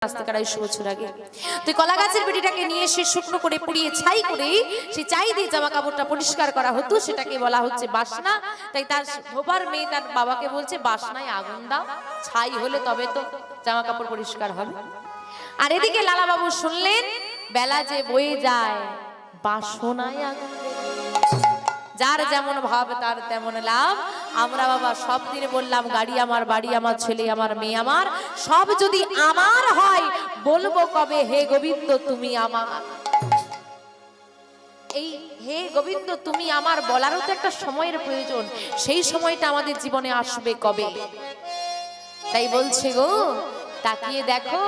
আজ থেকে 250 বছর আগে। তুই কলা গাছের বেটিটাকে নিয়ে এসে শুকনো করে পুড়িয়ে ছাই করে সেই ছাই দিয়ে জামা কাপড়টা পরিষ্কার করা হতো, সেটাকে বলা হচ্ছে বাসনা। তাই তার ধোবার মেয়ে তার বাবাকে বলছে বাসনায় আগুন দাও, ছাই হলে তবে তো জামা কাপড় পরিষ্কার হবে। আর এদিকে লালা বাবু শুনলেন বেলা যে বয়ে যায় বাসনায় আগুন, যার যেমন ভাব তার তেমন লাভ। আমরা বাবা সব দিনে বললাম গাড়ি আমার, বাড়ি আমার, ছেলে আমার, মেয়ে আমার, সব যদি আমার হয় বলবো কবে হে গোবিন্দ তুমি আমার। এই হে গোবিন্দ তুমি আমার বলারও তো একটা সময়ের প্রয়োজন, সেই সময়টা আমাদের জীবনে আসবে কবে? তাই বলছে গো তাকিয়ে দেখো।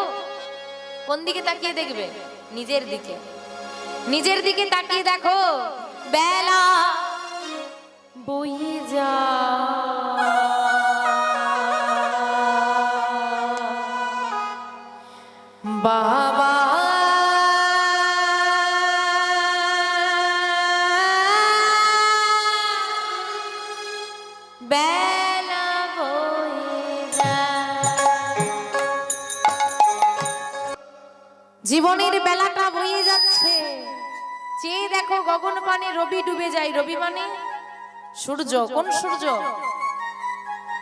কোন দিকে তাকিয়ে দেখবে? নিজের দিকে। নিজের দিকে তাকিয়ে দেখো, বেলা বয়ে যা বাবা বেলা বয়ে যা। জীবনের বেলাটা বয়ে যাচ্ছে, চেয়ে দেখো গগন পানে রবি ডুবে যায়। রবি মানে সূর্য। কোন সূর্য?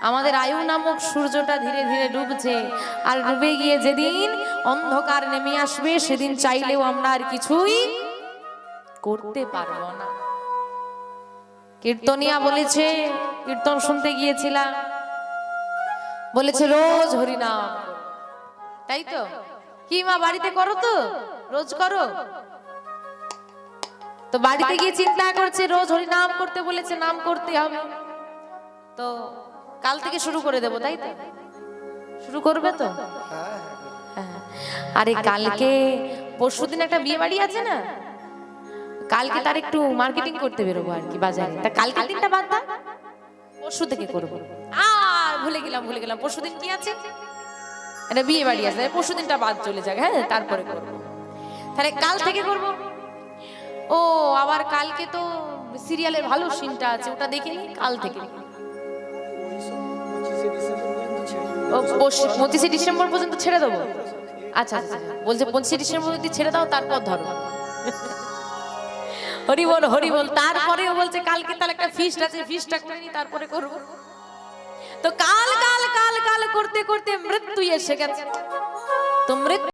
আমাদের আয়ু নামক সূর্যটা ধীরে ধীরে ডুবছে। আর ডুবে গিয়ে যেদিন অন্ধকার নেমে আসবে সেদিন চাইলেও আমরা আর কিছুই করতে পারবো না। কীর্তনিয়া বলেছে, কীর্তন শুনতে গিয়েছিলাম, বলেছে রোজ হরিনাম। তাই তো? কি মা বাড়িতে করো তো? রোজ করো তো? বাড়িতে গিয়ে চিন্তা করছে রোজ হরিনাম করতে বলেছে, নাম করতে হবে, তো কাল থেকে শুরু করে দেবো। তাই তো? শুরু করবে তো? হ্যাঁ। আরে কালকে পরশুদিন একটা বিয়ে বাড়ি আছে না, কালকে তার একটু মার্কেটিং করতে বেরোবো আর কি বাজারে। তা কালকে দিনটা বাদ দাও, পরশু থেকে করবো। আর ভুলে গেলাম পরশুদিন কি আছে, একটা বিয়ে বাড়ি আছে, পরশুদিনটা বাদ চলে যাক। হ্যাঁ তারপরে করবো, তাহলে কাল থেকে করবো। ও আবার কালকে তো সিরিয়ালের ভালো সিনটা আছে, ওটা দেখে নি কাল থেকে। 25 ডিসেম্বর পর্যন্ত ছেড়ে দেবো। আচ্ছা আচ্ছা বলছে 25 ডিসেম্বর অবধি ছেড়ে দাও, তারপর ধরো। হরি বল হরি বল। তারপরেও বলছে কালকে তাহলে একটা ফিস্ট আছে, ফিস্টটা করে নি তারপরে করবো। তো কাল কাল কাল কাল করতে করতে মৃত্যু এসে গেছে। তো মৃত্যু